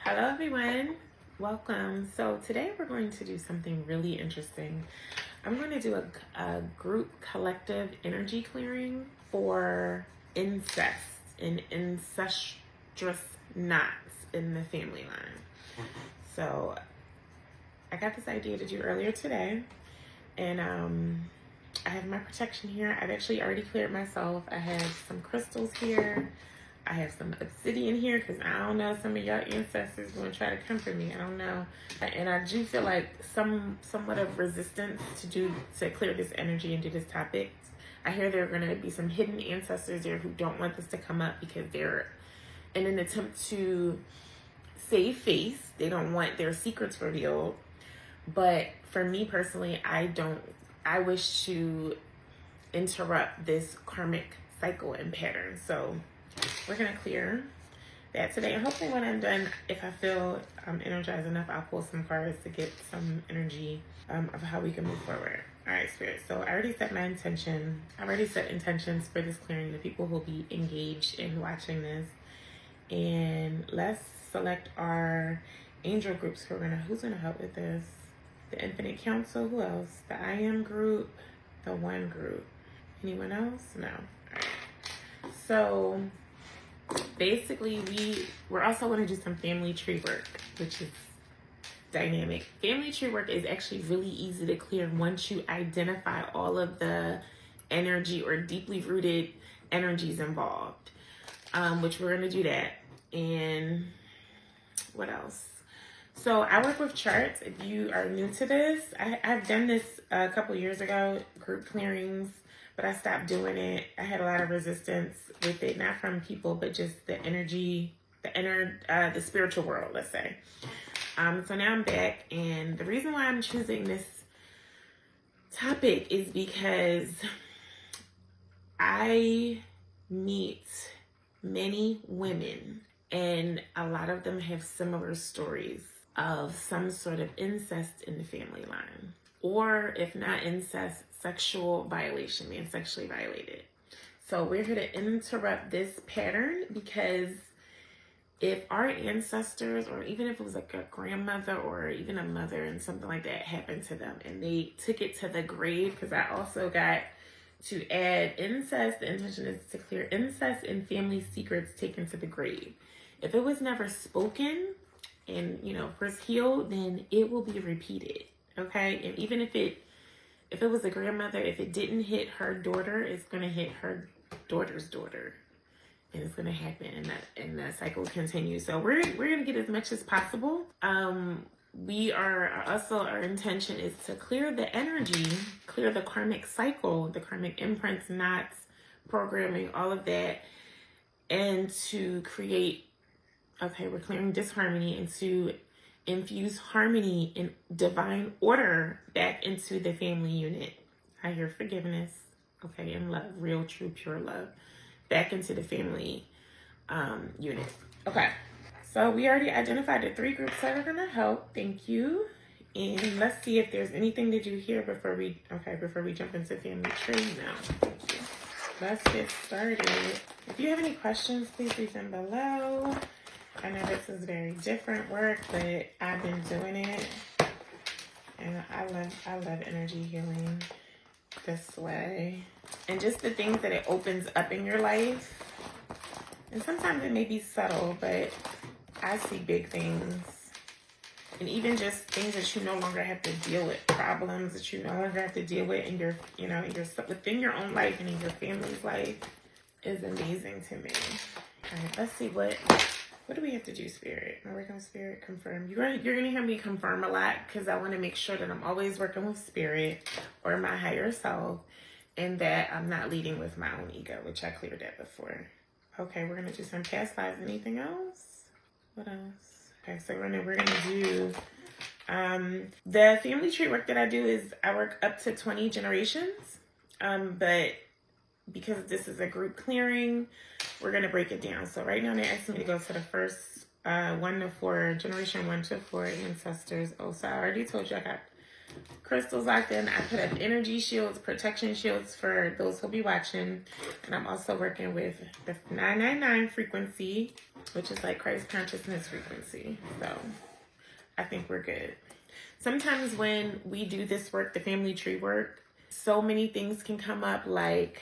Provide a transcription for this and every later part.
Hello everyone, welcome. So today we're going to do something really interesting. I'm going to do a group collective energy clearing for incest and incestuous knots in the family line. So I got this idea to do earlier today, and I have my protection here. I've actually already cleared myself. I have some crystals here. I have some obsidian here because I don't know, some of your ancestors going to try to comfort me. I don't know. And I do feel like somewhat of resistance to clear this energy and do this topic. I hear there are going to be some hidden ancestors there who don't want this to come up because they're in an attempt to save face. They don't want their secrets revealed. But for me personally, I wish to interrupt this karmic cycle and pattern. So we're going to clear that today. And hopefully when I'm done, if I feel energized enough, I'll pull some cards to get some energy of how we can move forward. All right, Spirit. So I already set my intention. I've already set intentions for this clearing, the people who will be engaged in watching this. And let's select our angel groups. Who's going to help with this? The Infinite Council. Who else? The I Am group. The One group. Anyone else? No. All right. So basically we're also going to do some family tree work, which is dynamic. Family tree work is actually really easy to clear once you identify all of the energy or deeply rooted energies involved, which we're going to do that. And what else? So I work with charts. If you are new to this, I've done this a couple years ago, group clearings, but I stopped doing it. I had a lot of resistance with it, not from people, but just the energy, the spiritual world, let's say. So now I'm back, and the reason why I'm choosing this topic is because I meet many women, and a lot of them have similar stories of some sort of incest in the family line, or if not incest, sexual violation, being sexually violated. So we're here to interrupt this pattern, because if our ancestors, or even if it was like a grandmother or even a mother and something like that happened to them and they took it to the grave, because I also got to add incest. The intention is to clear incest and family secrets taken to the grave. If it was never spoken and, first healed, then it will be repeated. Okay? And even if it was a grandmother, if it didn't hit her daughter, it's going to hit her daughter's daughter. And it's going to happen, and that cycle continues. So we're going to get as much as possible. Our intention is to clear the energy, clear the karmic cycle, the karmic imprints, knots, programming, all of that, and to create, we're clearing disharmony, and to infuse harmony and divine order back into the family unit. I hear forgiveness, and love, real, true, pure love, back into the family unit. Okay, so we already identified the 3 groups that are going to help. Thank you. And let's see if there's anything to do here before we jump into family tree now. Thank you. Let's get started. If you have any questions, please leave them below. I know this is very different work, but I've been doing it, and I love energy healing this way, and just the things that it opens up in your life. And sometimes it may be subtle, but I see big things, and even just things that you no longer have to deal with, problems that you no longer have to deal with in your, within your own life and in your family's life, is amazing to me. All right, let's see what do we have to do, Spirit? Am I working with Spirit? Confirm. You're going to hear me confirm a lot, because I want to make sure that I'm always working with Spirit or my higher self, and that I'm not leading with my own ego, which I cleared that before. Okay, we're going to do some past lives. Anything else? What else? Okay, so we're going to do the family tree work that I do is I work up to 20 generations, but because this is a group clearing, we're going to break it down. So right now they're asking me to go to the first 1 to 4, generation 1 to 4 ancestors. Oh, so I already told you I got crystals locked in. I put up energy shields, protection shields for those who'll be watching. And I'm also working with the 999 frequency which is like Christ consciousness frequency. So I think we're good. Sometimes when we do this work, the family tree work, so many things can come up, like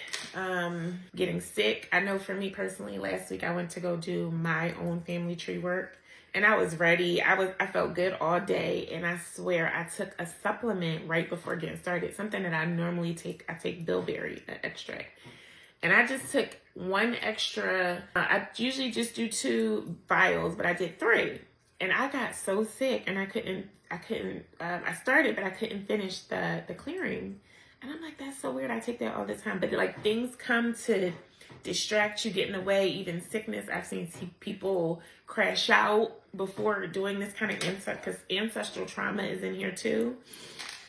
getting sick. I know for me personally, last week I went to go do my own family tree work, and I was ready. I felt good all day, and I swear I took a supplement right before getting started, something that I normally take. I take bilberry extract, and I just took one extra. I usually just do 2 vials, but I did 3, and I got so sick, and I couldn't. I started, but I couldn't finish the clearing. And I'm like, that's so weird. I take that all the time. But like things come to distract you, get in the way, even sickness. I've seen people crash out before doing this kind of because ancestral trauma is in here too.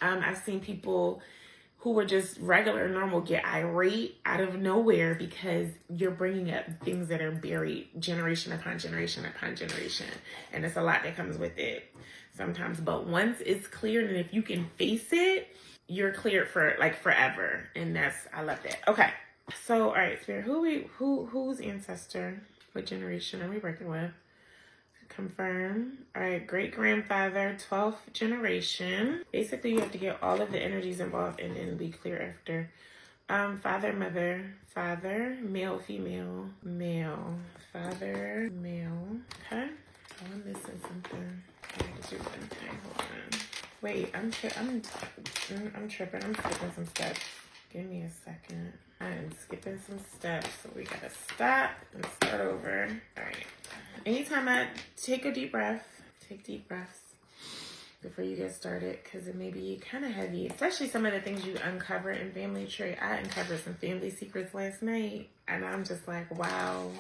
I've seen people who were just regular, normal, get irate out of nowhere because you're bringing up things that are buried generation upon generation upon generation. And it's a lot that comes with it sometimes. But once it's cleared, and if you can face it, you're cleared for like forever. And I love that. Okay. So, all right, Spirit, whose ancestor, what generation are we working with? Confirm. All right, great grandfather, 12th generation. Basically, you have to get all of the energies involved and then we clear after. Father, mother, father, male, female, male, father, male. Okay. Oh, I'm missing something. I have to do one thing. Hold on. Wait, I'm tripping. I'm skipping some steps. Give me a second. I'm skipping some steps, so we gotta stop and start over. All right. Anytime I take a deep breath, take deep breaths before you get started, because it may be kind of heavy, especially some of the things you uncover in family tree. I uncovered some family secrets last night, and I'm just like, wow.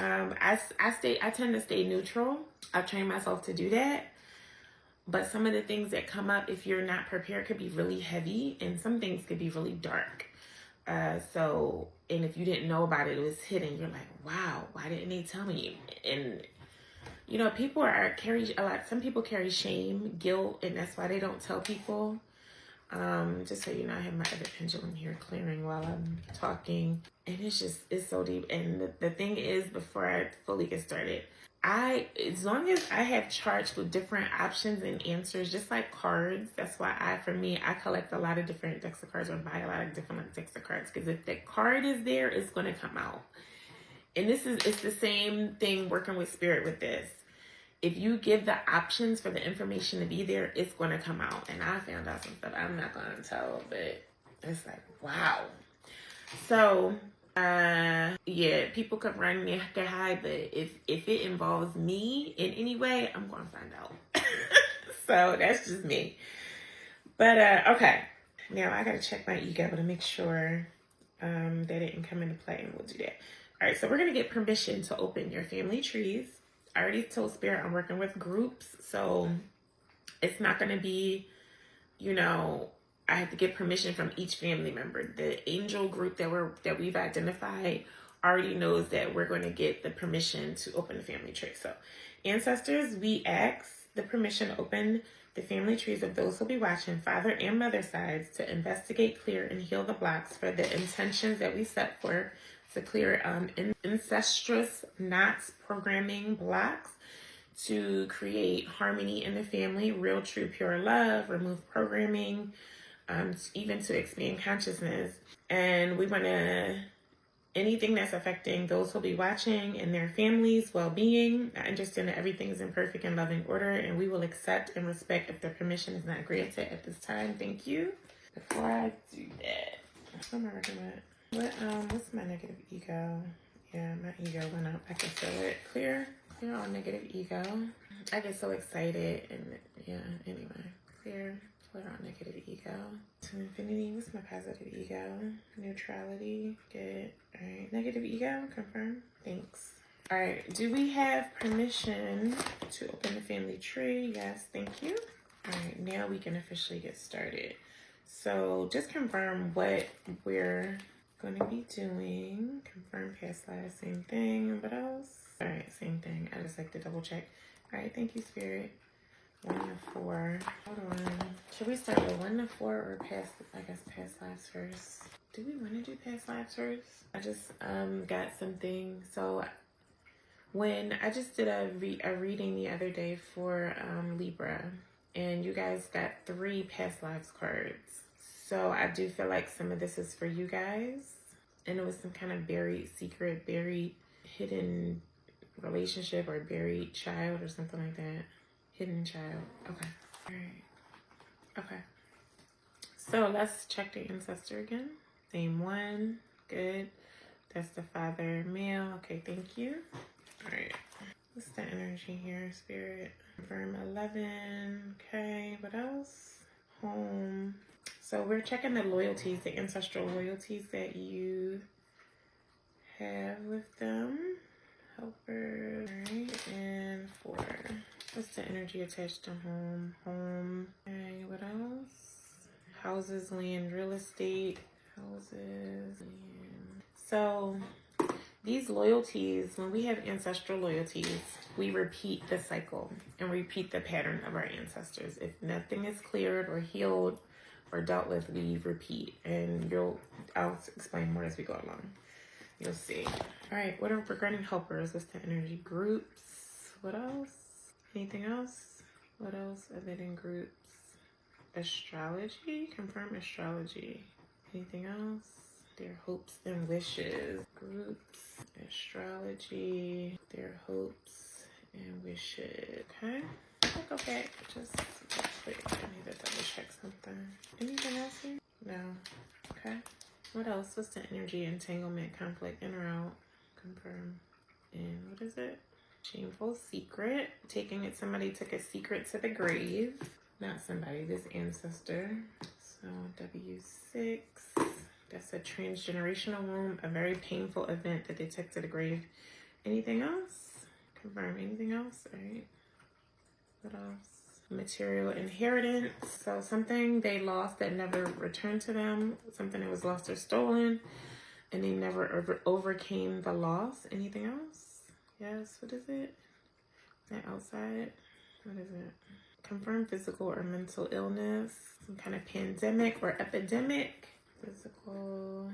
I tend to stay neutral. I've trained myself to do that. But some of the things that come up, if you're not prepared, could be really heavy, and some things could be really dark. And if you didn't know about it, it was hidden. You're like, wow, why didn't they tell me? And you know, some people carry shame, guilt, and that's why they don't tell people. Just so you know, I have my other pendulum here clearing while I'm talking, and it's so deep. And the thing is, before I fully get started, as long as I have charts with different options and answers, just like cards, that's why I collect a lot of different decks of cards, or buy a lot of different decks of cards, because if the card is there, it's going to come out. And it's the same thing working with spirit with this. If you give the options for the information to be there, it's going to come out. And I found out some stuff I'm not going to tell, but it's like, wow. So, yeah, people could run me after high, but if it involves me in any way, I'm going to find out. So that's just me. But, okay. Now I got to check my ego to make sure that it didn't come into play, and we'll do that. All right, so we're going to get permission to open your family trees. I already told Spirit I'm working with groups, so it's not going to be, I have to get permission from each family member. The angel group that we've identified already knows that we're going to get the permission to open the family tree. So, ancestors, we ask the permission to open the family trees of those who'll be watching, father and mother sides, to investigate, clear, and heal the blocks for the intentions that we set for to clear incestuous knots, programming blocks, to create harmony in the family, real, true, pure love, remove programming, even to expand consciousness. And we want to, anything that's affecting those who'll be watching and their families' well-being. I understand that everything is in perfect and loving order, and we will accept and respect if the permission is not granted at this time. Thank you. Before I do that, what am I working with? What's my negative ego? Yeah, my ego went up. I can feel it. Clear all negative ego. I get so excited, and yeah, anyway. Clear all negative ego. To infinity, what's my positive ego? Neutrality, good. All right, negative ego, confirm. Thanks. All right, do we have permission to open the family tree? Yes, thank you. All right, now we can officially get started. So just confirm what we're going to be doing. Confirm past lives, same thing. What else? All right, same thing. I just like to double check. All right, thank you, Spirit. 1 to 4. Hold on. Should we start with 1 to 4 or past lives first? Do we want to do past lives first? I just got something. So when I just did a reading the other day for Libra, and you guys got 3 past lives cards. So I do feel like some of this is for you guys. And it was some kind of buried secret, buried hidden relationship or buried child or something like that. Hidden child. Okay. All right. Okay. So let's check the ancestor again. Same one. Good. That's the father, male. Okay, thank you. All right. What's the energy here, Spirit? Confirm 11. Okay, what else? Home. So we're checking the loyalties, the ancestral loyalties that you have with them. Helper. All right, and 4. What's the energy attached to home? Home. Okay, what else? Houses, land, real estate. Houses, land. So these loyalties, when we have ancestral loyalties, we repeat the cycle and repeat the pattern of our ancestors. If nothing is cleared or healed or dealt with, we repeat. And I'll explain more as we go along. You'll see. All right, what are regarding helpers? What's the energy? Groups. What else? Anything else? What else other than groups? Astrology. Confirm astrology. Anything else? Their hopes and wishes. Groups. Astrology. Their hopes and wishes. Okay. I'll go back. Just wait. I need to double check something. Anything else here? No. Okay. What else? What's the energy? Entanglement, conflict, in or out? Confirm. And what is it? Shameful secret. Somebody took a secret to the grave. Not somebody, this ancestor. So W6. That's a transgenerational wound, a very painful event that they took to the grave. Anything else? Confirm. Anything else? All right. What else? Material inheritance. So something they lost that never returned to them. Something that was lost or stolen. And they never overcame the loss. Anything else? Yes. What is it? That outside? What is it? Confirm physical or mental illness. Some kind of pandemic or epidemic. Physical,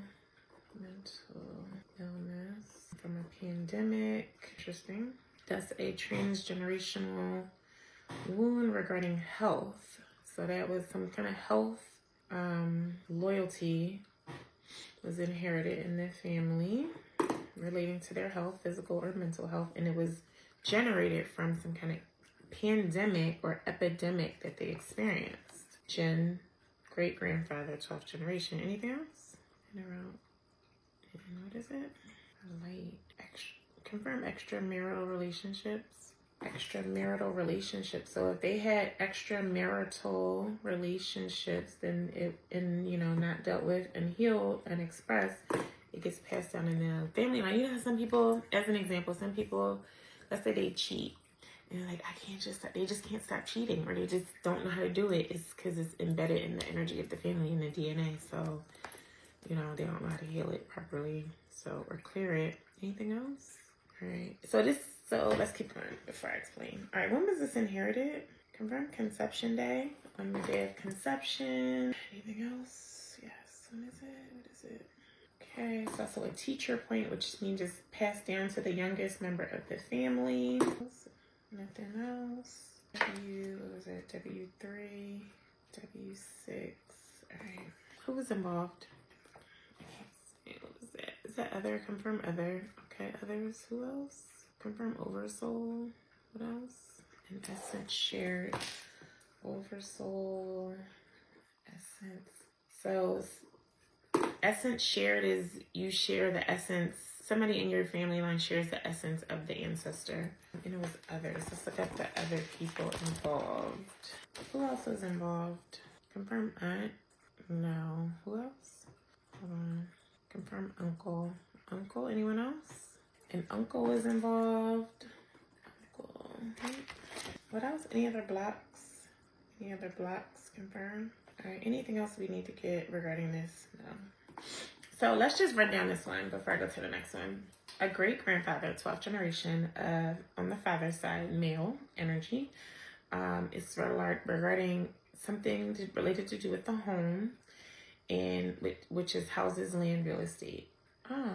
mental illness from a pandemic. Interesting. That's a transgenerational wound regarding health. So that was some kind of health loyalty was inherited in their family relating to their health, physical or mental health. And it was generated from some kind of pandemic or epidemic that they experienced. Great-grandfather, 12th generation. Anything else? In or out? And what is it? Light. Confirm extramarital relationships. Extramarital relationships. So if they had extramarital relationships, then not dealt with and healed and expressed, it gets passed down in the family line. You know how some people, as an example, some people, let's say they cheat. And they're like, they just can't stop cheating, or they just don't know how to do it. It's because it's embedded in the energy of the family and the DNA. So, they don't know how to heal it properly. So, or clear it. Anything else? All right. So let's keep going before I explain. All right. When was this inherited? Confirm conception day. On the day of conception. Anything else? Yes. When is it? What is it? Okay. It's also a teacher point, which means it's passed down to the youngest member of the family. Nothing else. What was it? W3, W6. All right. Who was involved? What was that? Is that other? Confirm other. Okay, others. Who else? Confirm oversoul. What else? An essence shared. Oversoul. Essence. So, essence shared is you share the essence. Somebody in your family line shares the essence of the ancestor. And it was others. Let's look at the other people involved. Who else was involved? Confirm aunt? No. Who else? Hold on. Confirm uncle. Uncle? Anyone else? An uncle was involved. Uncle. What else? Any other blocks? Any other blocks? Confirm. All right. Anything else we need to get regarding this? No. So let's just run down this one before I go to the next one. A great-grandfather, 12th generation, on the father's side, male energy. It's regarding something related to do with the home. and which is houses, land, real estate. Oh,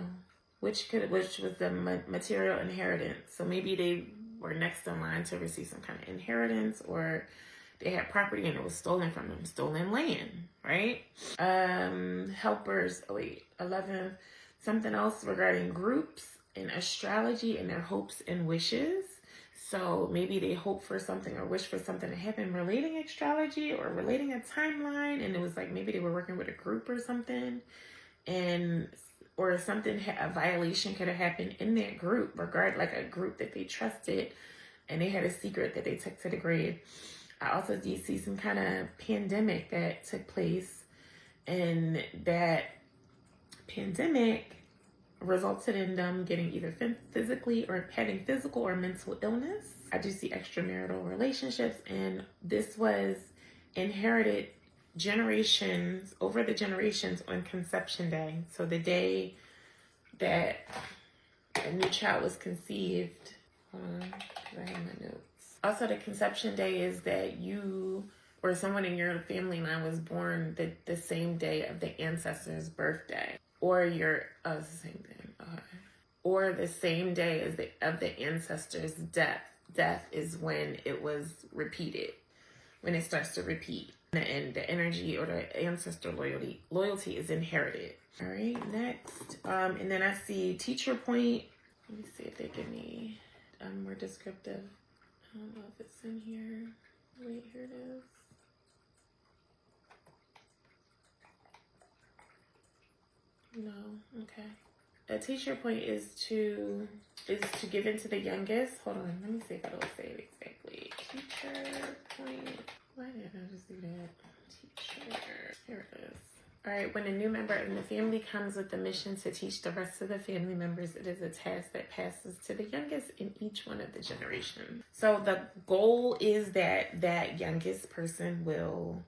which was the material inheritance. So maybe they were next in line to receive some kind of inheritance, or they had property and it was stolen from them, stolen land, right? Helpers, 11th, something else regarding groups and astrology and their hopes and wishes. So maybe they hope for something or wish for something to happen relating astrology or relating a timeline. And it was like maybe they were working with a group or something, or something, a violation could have happened in that group, like a group that they trusted, and they had a secret that they took to the grave. I also did see some kind of pandemic that took place, and that pandemic resulted in them getting either physically or having physical or mental illness. I do see extramarital relationships, and this was inherited generations, over the generations, on conception day. So the day that a new child was conceived. Hold on, I have my notes. Also, the conception day is that you or someone in your family line was born the same day of the ancestor's birthday, or the same thing. Okay. Or the same day as of the ancestor's death. Death is when it was repeated, when it starts to repeat, and the energy or the ancestor loyalty is inherited. All right, next, and then I see teacher point. Let me see if they give me more descriptive. I don't know if it's in here. Wait, here it is. No, okay. A teacher point is to give into the youngest. Hold on, let me see if it'll say it exactly. Teacher point. Why didn't I just do that? Teacher. Here it is. All right, when a new member in the family comes with the mission to teach the rest of the family members, it is a task that passes to the youngest in each one of the generations. So the goal is that youngest person will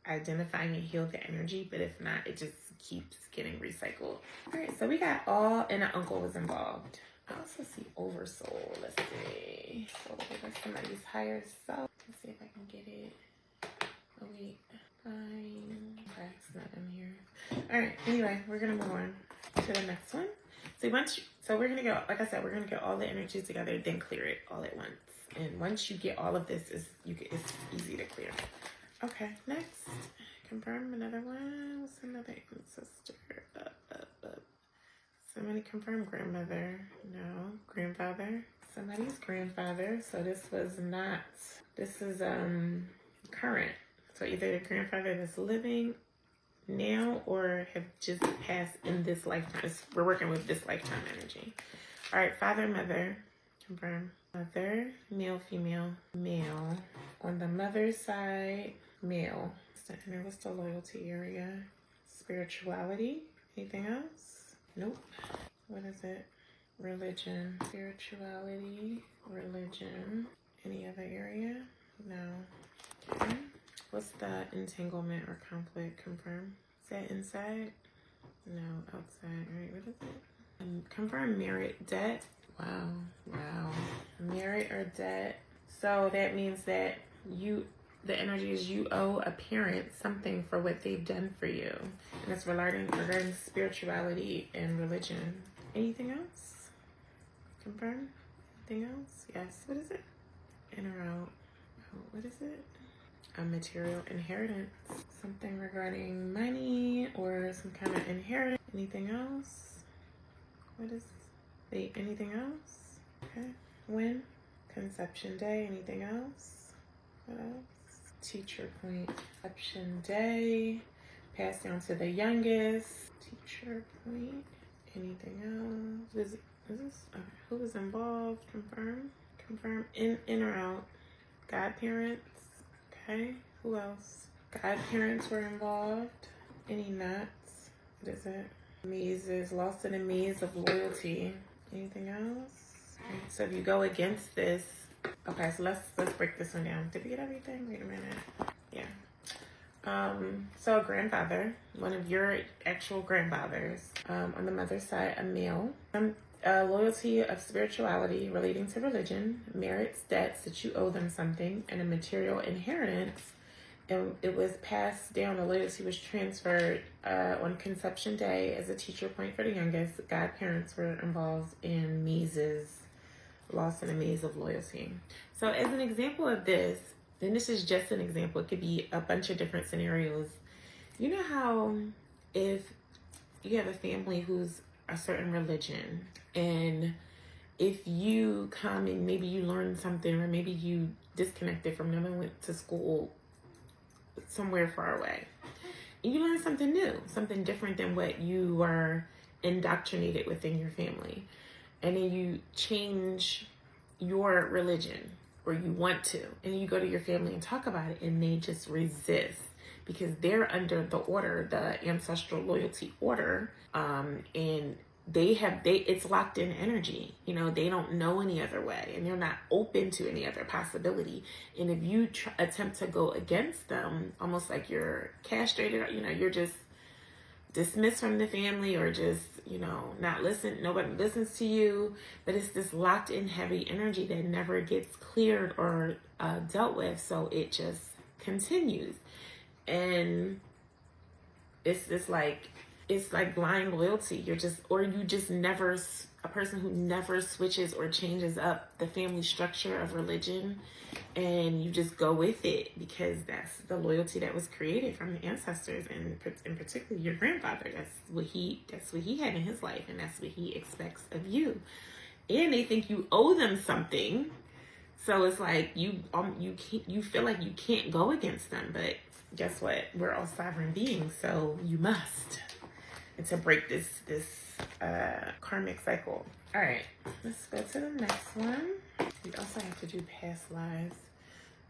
identify and heal the energy, but if not, it just keeps getting recycled. All right, so we got and an uncle was involved. I also see oversoul. Let's see. So that's somebody's higher self. Let's see if I can get it. Oh wait, fine. Okay, it's not in here. All right. Anyway, we're gonna move on to the next one. So we're gonna go. Like I said, we're gonna get all the energies together, then clear it all at once. And once you get all of this, it's easy to clear. Okay, next. Confirm another one. What's another ancestor? Somebody confirm grandmother. No. Grandfather. Somebody's grandfather. So this is current. So either the grandfather that's living now or have just passed in this lifetime. We're working with this lifetime energy. All right, father, mother. Confirm. Mother, male, female, male. On the mother's side, male. What's the loyalty area? Spirituality. Anything else? Nope. What is it? Religion. Spirituality. Religion. Any other area? No. Okay. What's the entanglement or conflict? Confirm. Is that inside? No, outside. All right, what is it? Confirm merit, debt. Wow. Merit or debt. So that means that the energy is you owe a parent something for what they've done for you. And it's regarding spirituality and religion. Anything else? Confirm? Anything else? Yes. What is it? In or out? Oh, what is it? A material inheritance. Something regarding money or some kind of inheritance. Anything else? Anything else? Okay. When? Conception day. Anything else? What else? Teacher point. Conception day. Passed down to the youngest. Teacher point. Anything else? Is this? Who was involved? Confirm. Confirm. In or out? Godparents. Okay. Who else? Godparents were involved. Any nuts? What is it? Mazes. Lost in a maze of loyalty. Anything else? Okay, so if you go against this, okay, so let's break this one down. Did we get everything? Wait a minute. Yeah. So a grandfather, one of your actual grandfathers, on the mother's side, a male. Loyalty of spirituality relating to religion, merits, debts that you owe them something, and a material inheritance And it was passed down, the loyalty was transferred on conception day as a teacher point for the youngest. Godparents were involved in Mises, lost in a maze of loyalty. So as an example of this, and this is just an example, it could be a bunch of different scenarios. You know how if you have a family who's a certain religion, and if you come and maybe you learn something, or maybe you disconnected from them and went to school somewhere far away, and you learn something new, something different than what you were indoctrinated within your family, and then you change your religion, or you want to, and you go to your family and talk about it, and they just resist because they're under the order, the ancestral loyalty order, and it's locked in energy. You know, they don't know any other way, and they're not open to any other possibility. And if you attempt to go against them, almost like you're castrated, you know, you're just dismissed from the family, or just, you know, not listen, nobody listens to you. But it's this locked in heavy energy that never gets cleared or dealt with, so it just continues. And it's like blind loyalty. You just never, a person who never switches or changes up the family structure of religion, and you just go with it because that's the loyalty that was created from the ancestors, and in particular your grandfather. That's what he had in his life, and that's what he expects of you. And they think you owe them something, so it's like you feel like you can't go against them, but guess what? We're all sovereign beings, so you must. And to break this karmic cycle. All right, let's go to the next one. We also have to do past lives.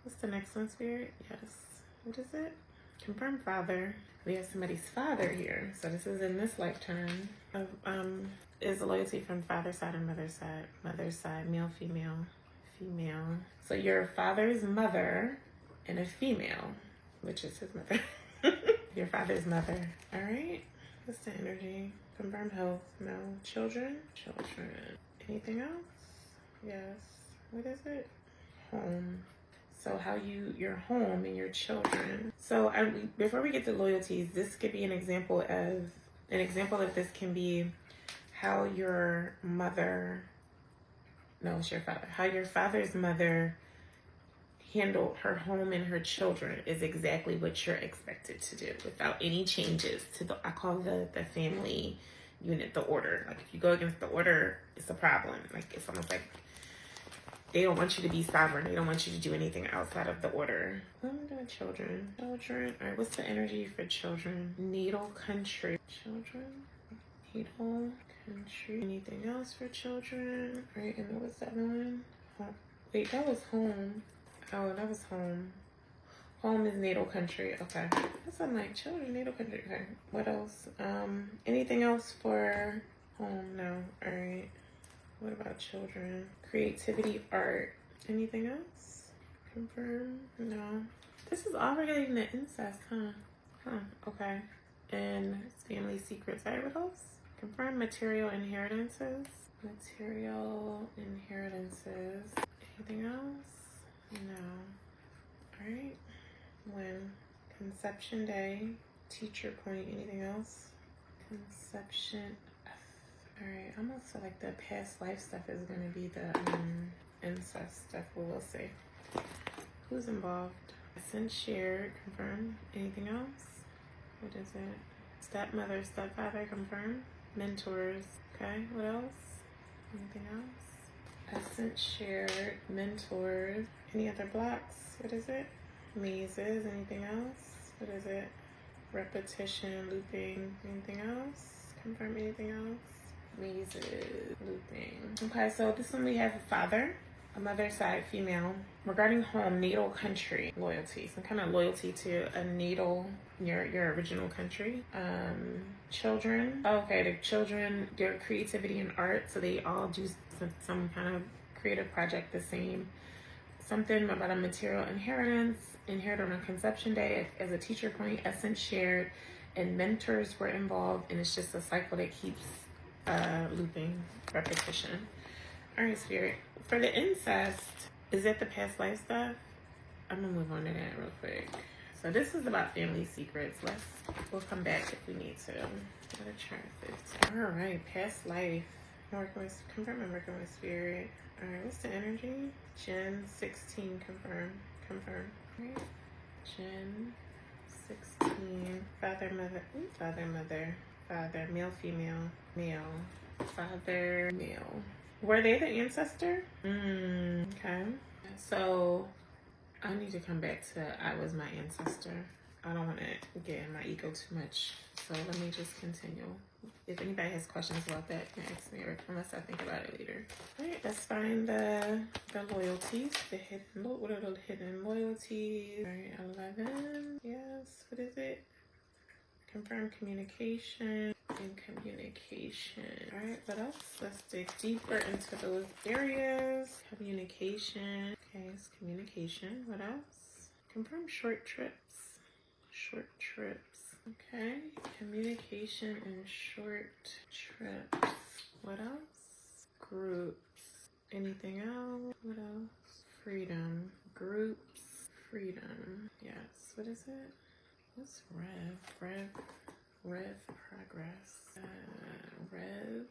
What's the next one, Spirit? Yes. What is it? Confirm father. We have somebody's father here. So this is in this lifetime. Is loyalty from father's side or mother's side? Mother's side, male, female, female. So your father's mother and a female, which is his mother. Your father's mother. All right. What's the energy? Confirm health. No. Children. Children. Anything else? Yes. What is it? Home. So how your home and your children. So before we get to loyalties, this could be an example of this can be how your mother. No, it's your father. How your father's mother handled her home and her children is exactly what you're expected to do without any changes to I call the family unit, the order. Like if you go against the order, it's a problem. Like it's almost like they don't want you to be sovereign. They don't want you to do anything outside of the order. What am I doing? Children. Children. All right, what's the energy for children? Natal country. Children. Natal country. Anything else for children? All right, and what was the other one? Wait, that was home. Oh, that was home. Home is natal country. Okay. That's I'm like, children, natal country. Okay. What else? Anything else for home? No. All right. What about children? Creativity, art. Anything else? Confirm? No. This is all regarding the incest, huh? Okay. And family secrets. All right, what else? Confirm material inheritances. Material inheritances. Anything else? No. All right. When? Conception day. Teacher point. Anything else? Conception. All right. I almost feel like the past life stuff is going to be the incest stuff. Well, we'll see. Who's involved? Essence shared. Confirm. Anything else? What is it? Stepmother, stepfather. Confirm. Mentors. Okay. What else? Anything else? Essence shared, mentors. Any other blocks? What is it? Mazes. Anything else? What is it? Repetition, looping. Anything else? Confirm anything else? Mazes, looping. Okay, so this one we have a father, a mother's side, female. Regarding home, natal country, loyalty. Some kind of loyalty to a natal, your original country. Children. Okay, the children, their creativity and art. So they all do some kind of creative project the same. Something about a material inheritance, inherited on conception day as a teacher point, essence shared, and mentors were involved, and it's just a cycle that keeps looping, repetition. All right, Spirit. For the incest, is that the past life stuff? I'm gonna move on to that real quick. So this is about family secrets. We'll come back if we need to. Another chart 15. All right, past life. Confirm and working with spirit. All right, what's the energy? Gen 16, confirm. All right. Gen 16. Father, male, female, male. Father, male. Were they the ancestor? Okay. So I need to come back to I was my ancestor. I don't want to get in my ego too much. So let me just continue. If anybody has questions about that, you can ask me, or unless I think about it later. All right, let's find the loyalties. What are the hidden loyalties? All right, 11. Yes, what is it? Confirm communication and communication. All right, what else? Let's dig deeper into those areas. Communication. Okay, it's communication. What else? Confirm short trips. Short trips. Okay, communication and short trips. What else? Groups. Anything else? What else? Freedom. Groups. Freedom. Yes. What is it? What's Rev progress. Rev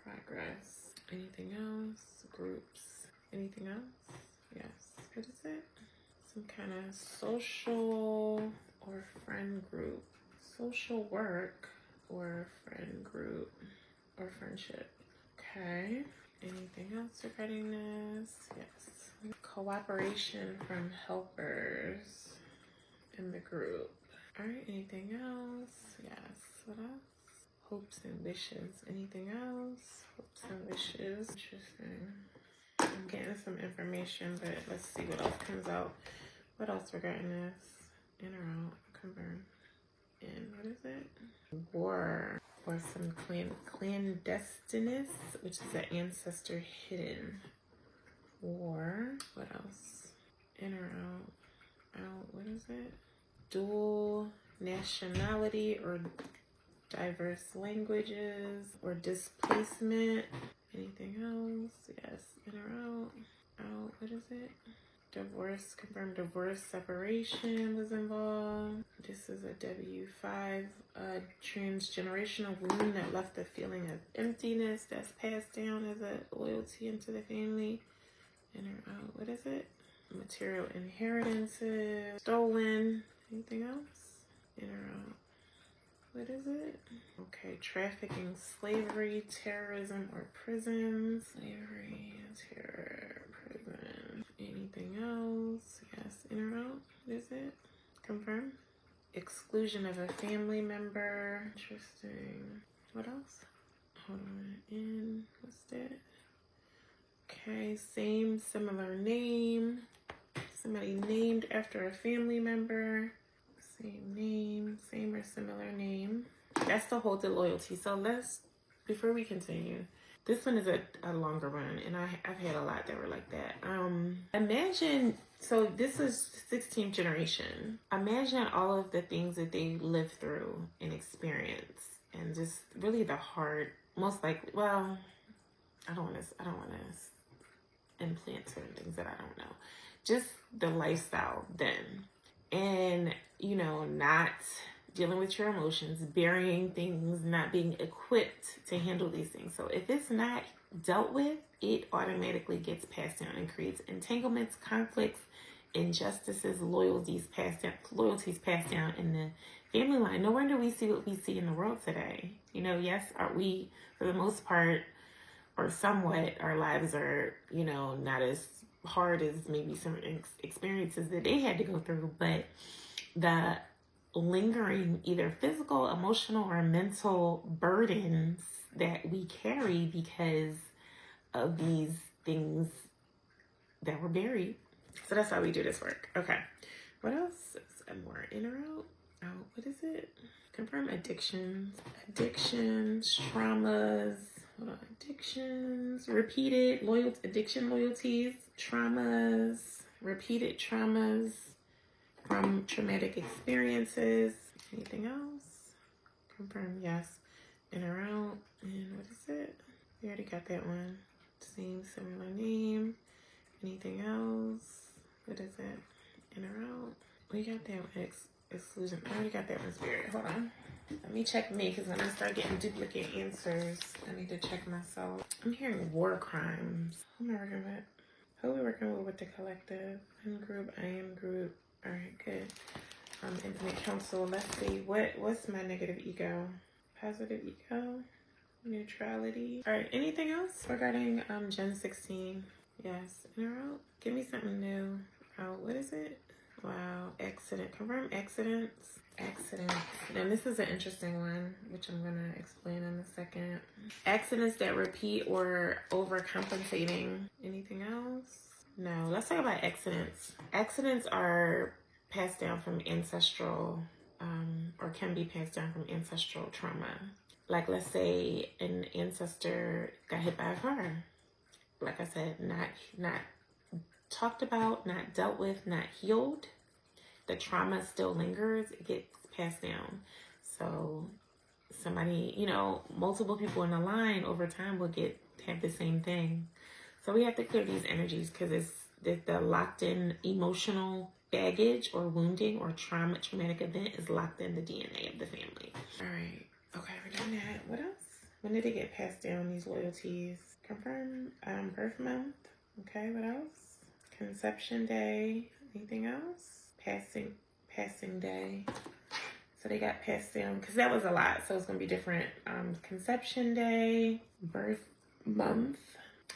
progress. Anything else? Groups. Anything else? Yes. What is it? Some kind of social or friend group. Social work or friend group or friendship. Okay. Anything else regarding this? Yes. Cooperation from helpers in the group. All right, anything else? Yes. What else? Hopes and wishes. Anything else? Hopes and wishes. Interesting. I'm getting some information, but let's see what else comes out. What else regarding this? In or out? Confirm. And what is it? War. Or some clandestinous, which is an ancestor hidden. War. What else? In or out? Out. What is it? Dual nationality or diverse languages or displacement. Anything else? Yes. In or out? Out. What is it? Divorce. Confirmed divorce. Separation was involved. This is a W5. Transgenerational wound that left a feeling of emptiness that's passed down as a loyalty into the family. In or out? What is it? Material inheritances. Stolen. Anything else? In or out? What is it? Okay, trafficking, slavery, terrorism, or prisons. Slavery, terror, prison. Anything else? Yes, in or out? What is it? Confirm. Exclusion of a family member. Interesting. What else? Hold on. In. What's that? Okay, similar name. Somebody named after a family member. Same name, same or similar name. That's the hold to loyalty. So before we continue, this one is a longer one, and I've had a lot that were like that. Imagine, so this is 16th generation. Imagine all of the things that they lived through and experienced, and just really the hard, most likely, well, I don't want to implant certain things that I don't know. Just the lifestyle then. And, not dealing with your emotions, burying things, not being equipped to handle these things. So if it's not dealt with, it automatically gets passed down and creates entanglements, conflicts, injustices, loyalties passed down in the family line. No wonder we see what we see in the world today. Yes, are we, for the most part, or somewhat, our lives are, not as hard as maybe some experiences that they had to go through, but the lingering either physical, emotional, or mental burdens that we carry because of these things that were buried. So that's how we do this work. Okay. What else? More in or out? Out. What is it? Confirm addictions, traumas. Hold on. Addictions, repeated loyalties, traumas, repeated traumas from traumatic experiences. Anything else? Confirm yes. In or out. And what is it? We already got that one. Same, similar name. Anything else? What is it? In or out? We got that one. Exclusion. I already got that one, Spirit. Hold on. Let me check me, because when I start getting duplicate answers, I need to check myself. I'm hearing war crimes. Who am I working with? Who are we working with the collective? In group, I am group. All right, good. Infinite council. Let's see. What's my negative ego? Positive ego. Neutrality. All right. Anything else regarding Gen 16? Yes. In a row. Give me something new. Oh, what is it? Wow. Accident. Confirm accidents. Accidents. And this is an interesting one, which I'm going to explain in a second. Accidents that repeat or overcompensating. Anything else? No. Let's talk about accidents. Accidents are passed down from ancestral, or can be passed down from ancestral trauma. Like, let's say an ancestor got hit by a car. Like I said, not talked about, not dealt with, not healed. The trauma still lingers. It gets passed down. So somebody, you know, multiple people in a line over time will have the same thing. So we have to clear these energies, because it's the locked in emotional baggage or wounding or traumatic event is locked in the DNA of the family. All right. Okay, we're done that. What else? When did it get passed down, these loyalties? Confirm birth month. Okay, what else? Conception day. Anything else? Passing day. So they got passed down, because that was a lot. So it's going to be different. Conception day, birth month.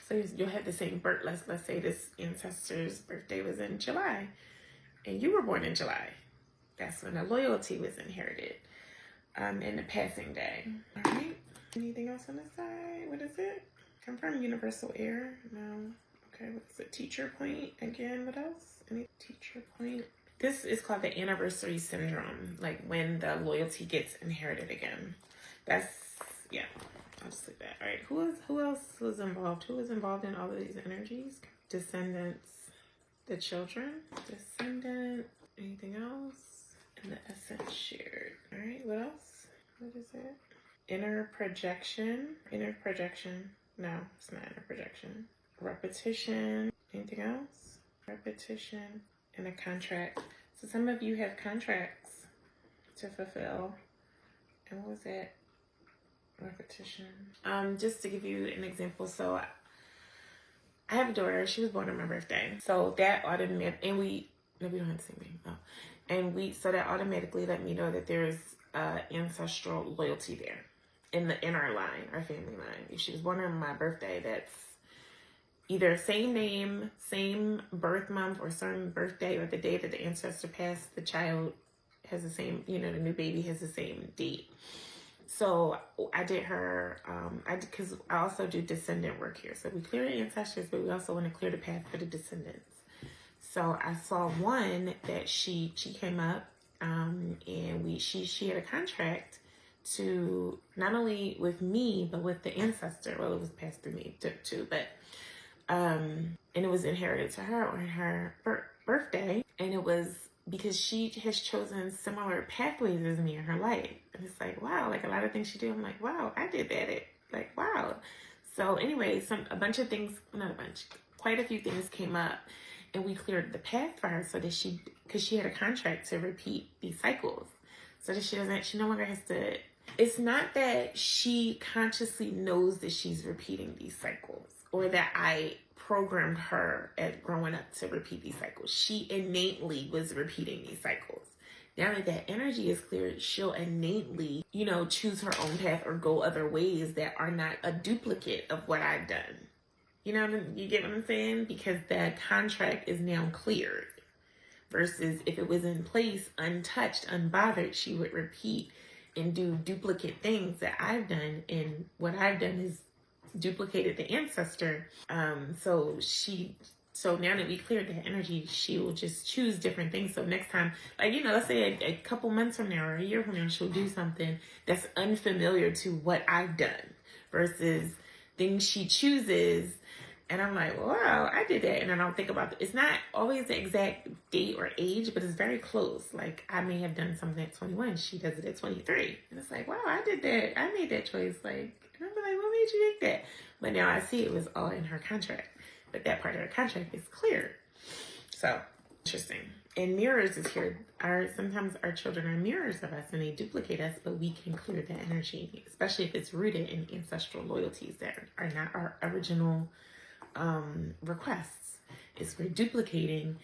So you'll have the same birth. Let's say this ancestor's birthday was in July, and you were born in July. That's when the loyalty was inherited. And the passing day. All right. Anything else on the side? What is it? Confirm universal air. No. Okay. What is it? Teacher point again. What else? Any teacher point? This is called the anniversary syndrome. Like when the loyalty gets inherited again. That's, yeah. I'll just leave that. All right. Who else was involved? Who was involved in all of these energies? Descendants. The children. Descendant. Anything else? And the essence shared. All right, what else? What is it? Inner projection. Inner projection. No, it's not inner projection. Repetition. Anything else? Repetition. And a contract. So some of you have contracts to fulfill. And what was that? Repetition. Just to give you an example. So I have a daughter. She was born on my birthday. So that automatically, and we don't have the same name. Oh. And so that automatically let me know that there's ancestral loyalty there in our line, our family line. If she was born on my birthday, that's either same name, same birth month, or same birthday, or the day that the ancestor passed, the child has the same, you know, the new baby has the same date. So I did her, because I also do descendant work here. So we clear the ancestors, but we also want to clear the path for the descendants. So I saw one that she came up, and she had a contract to not only with me, but with the ancestor. Well, it was passed through me too, but and it was inherited to her on her birthday, and it was because she has chosen similar pathways as me in her life. And it's like, wow, like a lot of things she do, I'm like, wow, I did that. Wow. So anyway, quite a few things came up. And we cleared the path for her so that because she had a contract to repeat these cycles. So that she no longer has to, it's not that she consciously knows that she's repeating these cycles, or that I programmed her at growing up to repeat these cycles. She innately was repeating these cycles. Now that energy is cleared, she'll innately, choose her own path or go other ways that are not a duplicate of what I've done. You get what I'm saying? Because the contract is now cleared. Versus if it was in place, untouched, unbothered, she would repeat and do duplicate things that I've done. And what I've done is duplicated the ancestor. So now that we cleared that energy, she will just choose different things. So next time, let's say a couple months from now or a year from now, she'll do something that's unfamiliar to what I've done versus things she chooses. And I'm like, wow, I did that. And I don't think about it. It's not always the exact date or age, but it's very close. Like I may have done something at 21. She does it at 23. And it's like, wow, I did that. I made that choice. And I'm like, what made you make that? But now I see it was all in her contract. But that part of her contract is clear. So Interesting. And mirrors is here. Sometimes our children are mirrors of us and they duplicate us, but we can clear that energy, especially if it's rooted in ancestral loyalties that are not our original requests. It's we're duplicating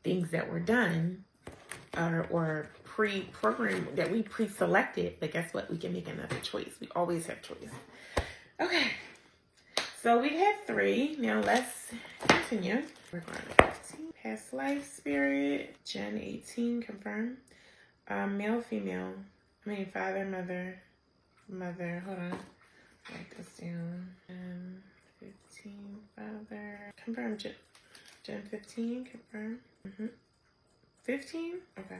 things that were done or pre-programmed, that we pre-selected, but guess what? We can make another choice. We always have choice. Okay. So we have 3. Now let's continue. We're going to 15. Past life spirit. Gen 18, confirm. Male, female. Father, mother. Hold on. Write this down. 15, father. Confirm. Gen 15, confirm. 15? Okay.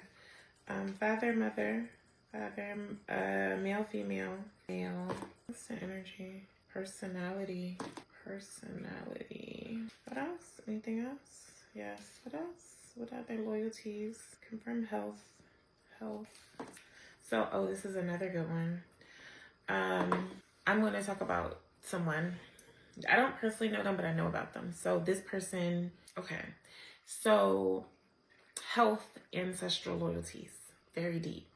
Father, mother. Father, male, female. Male. What's the energy? Personality. What else? Anything else? Yes. What else? What other loyalties? Confirm health. So, this is another good one. I'm going to talk about someone. I don't personally know them, but I know about them. So this person, okay. So health, ancestral loyalties, very deep,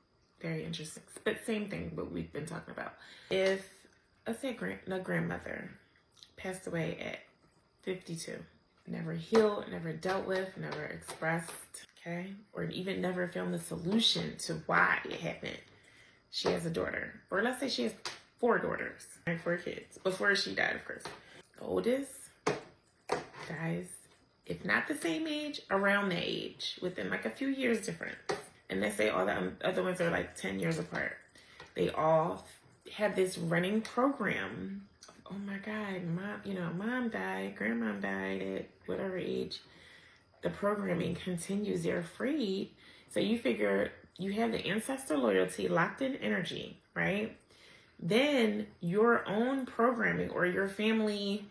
very interesting. But same thing, what we've been talking about. If, let's say a grandmother passed away at 52, never healed, never dealt with, never expressed, okay? Or even never found the solution to why it happened. She has a daughter, or let's say she has 4 daughters and 4 kids before she died, of course. The oldest dies, if not the same age, around the age, within like a few years difference. And they say all the other ones are like 10 years apart. They all have this running program. Oh my God, mom died, grandmom died at whatever age. The programming continues. They're afraid. So you figure you have the ancestor loyalty, locked in energy, right? Then your own programming or your family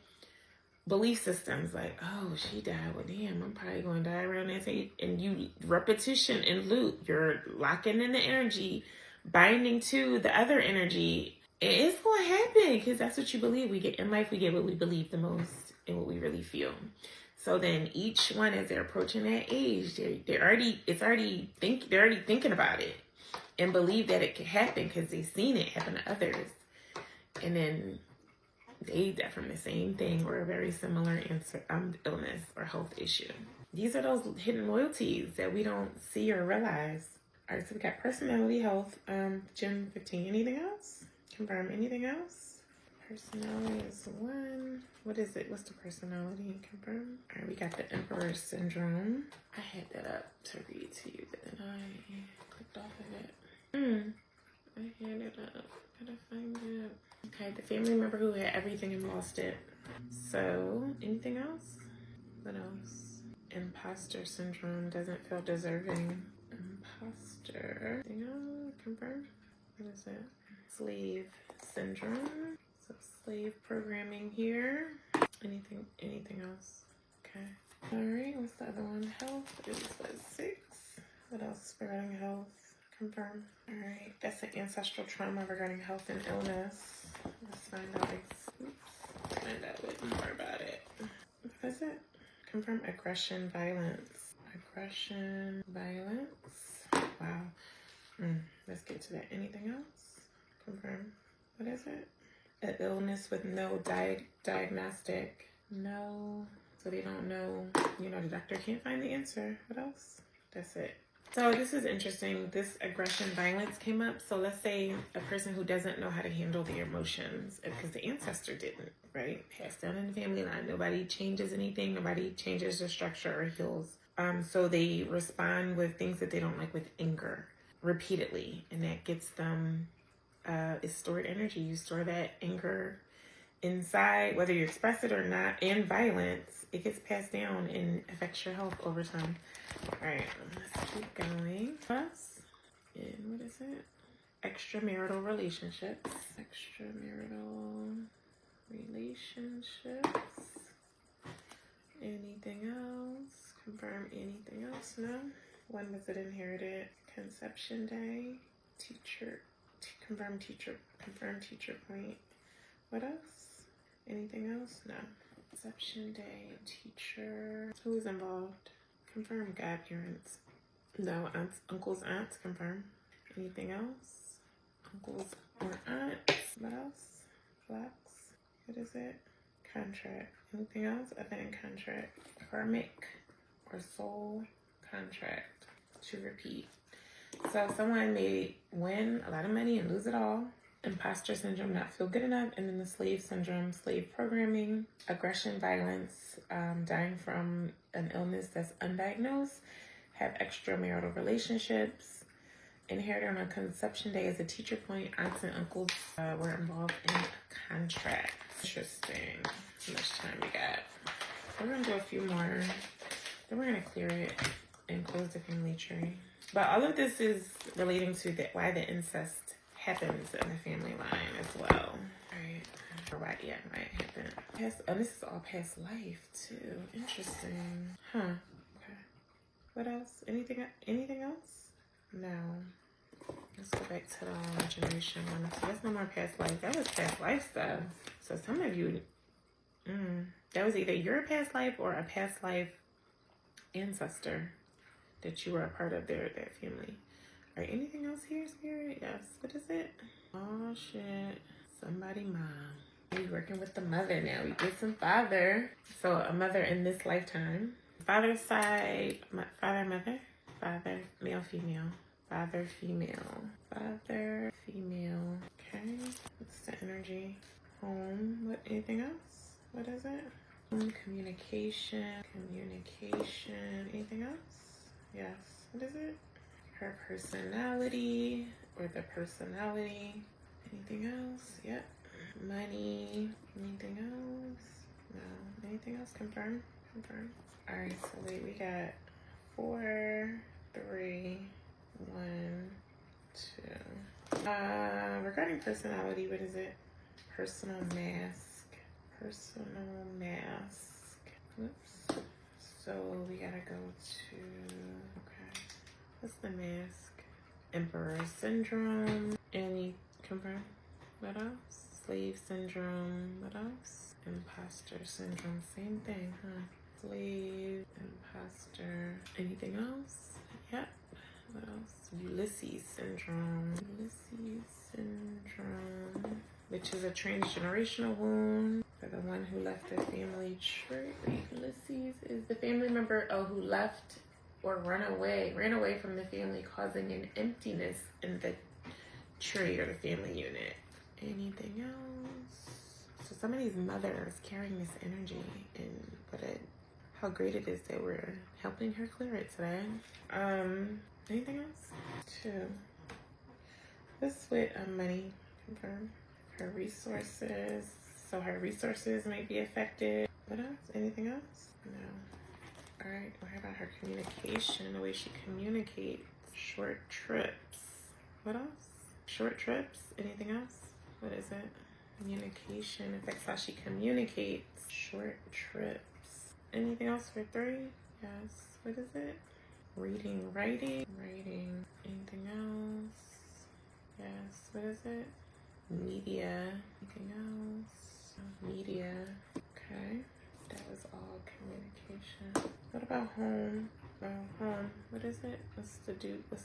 belief systems, like, oh, she died. Well, damn, I'm probably going to die around that age. And you repetition and loop. You're locking in the energy, binding to the other energy. And it's going to happen because that's what you believe. We get in life, we get what we believe the most and what we really feel. So then each one, as they're approaching that age, they're already thinking about it and believe that it could happen because they've seen it happen to others. And then they die from the same thing or a very similar illness or health issue. These are those hidden loyalties that we don't see or realize. All right, so we got personality, health, Gen 15. Anything else? Confirm anything else? Personality is 1. What is it? What's the personality? Confirm. All right, we got the Emperor Syndrome. I had that up to read to you, but then I clicked off of it. I had it up. Gotta find it. Okay, the family member who had everything and lost it. So, anything else? What else? Imposter syndrome, doesn't feel deserving. Imposter. Anything else? Confirm. What is it? Slave syndrome. So slave programming here. Anything else? Okay. All right, what's the other one? Health. This was 6. What else regarding health? Confirm. All right, that's an ancestral trauma regarding health and illness. Let's find out a bit more about it. What is it? Confirm aggression, violence. Aggression, violence. Wow. Let's get to that. Anything else? Confirm. What is it? An illness with no diagnostic. No. So they don't know. The doctor can't find the answer. What else? That's it. So this is interesting. This aggression, violence came up. So let's say a person who doesn't know how to handle their emotions because the ancestor didn't, right? Passed down in the family line. Nobody changes anything. Nobody changes their structure or heals. So they respond with things that they don't like with anger repeatedly. And that gets them, it's stored energy. You store that anger inside, whether you express it or not, and violence, it gets passed down and affects your health over time. All right, let's keep going. Plus, and what is it? Extramarital relationships. Extramarital relationships. Anything else? Confirm anything else? No? When was it inherited? Conception day. Teacher. Confirm teacher point. What else? Anything else? No. Conception day, teacher. Who's involved? Confirm. Godparents. No, aunts, uncles, aunts. Confirm. Anything else? Uncles or aunts. What else? Flex. What is it? Contract. Anything else other than contract? Karmic or soul contract to repeat. So someone may win a lot of money and lose it all. Imposter syndrome, not feel good enough. And then the slave syndrome, slave programming, aggression, violence, dying from an illness that's undiagnosed, have extramarital relationships, inherited on conception day as a teacher point, aunts and uncles were involved in a contract. Interesting. How much time we got? We're going to do a few more. Then we're going to clear it and close the family tree. But all of this is relating to why the incest happens in the family line as well. All right. Or why, yeah, why it happened. Oh, this is all past life too. Interesting. Huh. Okay. What else? Anything else? No. Let's go back to the generation one. So that's no more past life. That was past life stuff. So some of you, that was either your past life or a past life ancestor that you were a part of that family. All right, anything else here, Spirit? Yes. What is it? Oh, shit. Somebody mom. We're working with the mother now. We get some father. So a mother in this lifetime. Father's side, father, mother. Father, male, female. Father, female. Father, female. Okay. What's the energy? Home. What? Anything else? What is it? Home, communication. Communication. Anything else? Yes. What is it? Her personality or the personality. Anything else? Yep. Money. Anything else? No. Anything else? Confirm. Confirm. All right. So wait, we got 4, 3, 1, 2. Regarding personality, what is it? Personal mask. Personal mask. Oops. So we gotta go to, okay. What's the mask? Emperor syndrome. Any confirm? What else? Slave syndrome. What else? Imposter syndrome. Same thing, huh? Slave, imposter. Anything else? Yep. What else? Ulysses syndrome. Ulysses syndrome, which is a transgenerational wound for the one who left the family tree. Ulysses is the family member who left or ran away from the family, causing an emptiness in the tree or the family unit. Anything else? So somebody's mother is carrying this energy, and how great it is that we're helping her clear it today. Anything else? 2. This with money, confirm. Her resources. So her resources may be affected. What else? Anything else? No. All right. What about her communication? The way she communicates. Short trips. What else? Short trips. Anything else? What is it? Communication affects how she communicates. Short trips. Anything else for 3? Yes. What is it? Reading, writing. Anything else? Yes. What is it? Media. Anything else? Media. Okay. That was all communication. What about home? Home. What is it? What's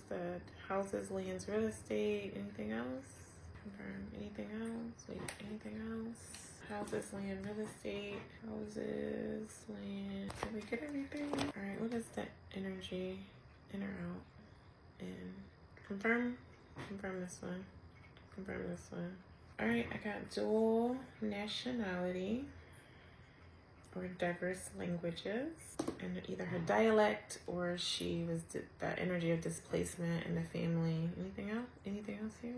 the houses, lands, real estate? Anything else? Confirm. Anything else? Wait, anything else? Houses, land, real estate. Houses, land. Did we get everything? All right. What is that energy? In or out? In. Confirm. Confirm this one. Confirm this one. All right. I got dual nationality or diverse languages, and either her dialect or she was the energy of displacement in the family. Anything else? Anything else here?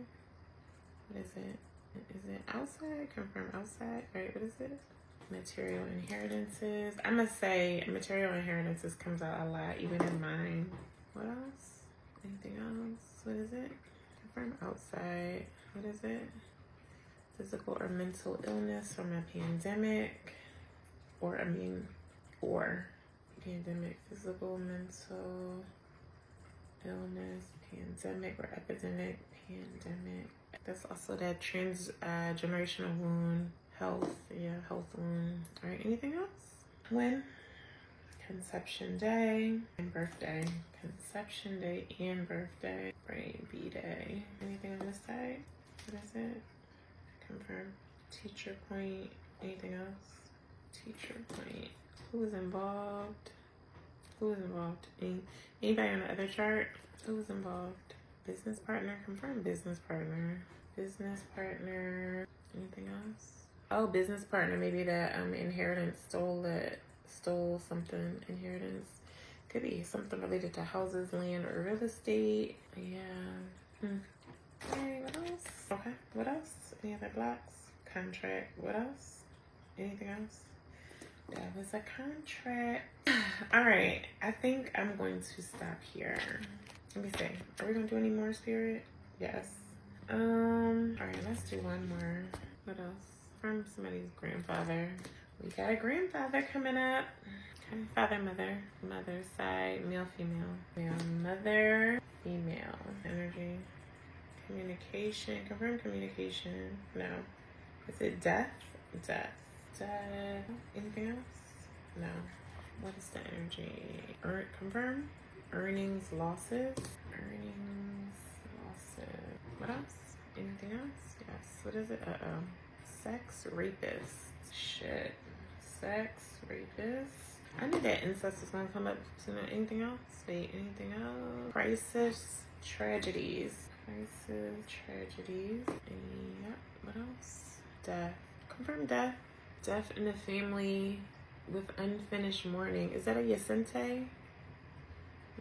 What is it? Is it outside? Confirm outside. Right, what is it? Material inheritances. I must say material inheritances comes out a lot, even in mine. What else? Anything else? What is it? Confirm outside. What is it? Physical or mental illness from a pandemic. Or pandemic. Physical, mental illness, pandemic, or epidemic, pandemic. That's also that generational wound, health wound. All right, anything else? When? conception day and birthday. Conception day and birthday. Brain B day. Anything on this side? What is it? Confirm. Teacher point. Anything else? Teacher point. Who is involved? Who is involved? Anybody on the other chart? Who is involved? Business partner. Confirm business partner. Business partner. Anything else? Oh, business partner. Maybe that inheritance stole something. Inheritance. Could be something related to houses, land, or real estate. Yeah. Okay, what else? Okay, what else? Any other blocks? Contract. What else? Anything else? That was a contract. All right, I think I'm going to stop here. Let me see. Are we gonna do any more, Spirit? Yes. All right, let's do one more. What else? From somebody's grandfather. We got a grandfather coming up. Okay, father, mother. Mother side, male, female. Male, mother, female. Energy. Communication. Confirm communication. No. Is it death? Death. Death. Anything else? No. What is the energy? Confirm. Earnings, losses. Earnings, losses. What else? Anything else? Yes. What is it? Uh-oh. Sex, rapist. Shit. Sex, rapist. I knew that incest was going to come up soon. Anything else? Wait, anything else? Crisis, tragedies. Crisis, tragedies. Yep. What else? Death. Confirm death. Death in the family with unfinished mourning. Is that a Yacente?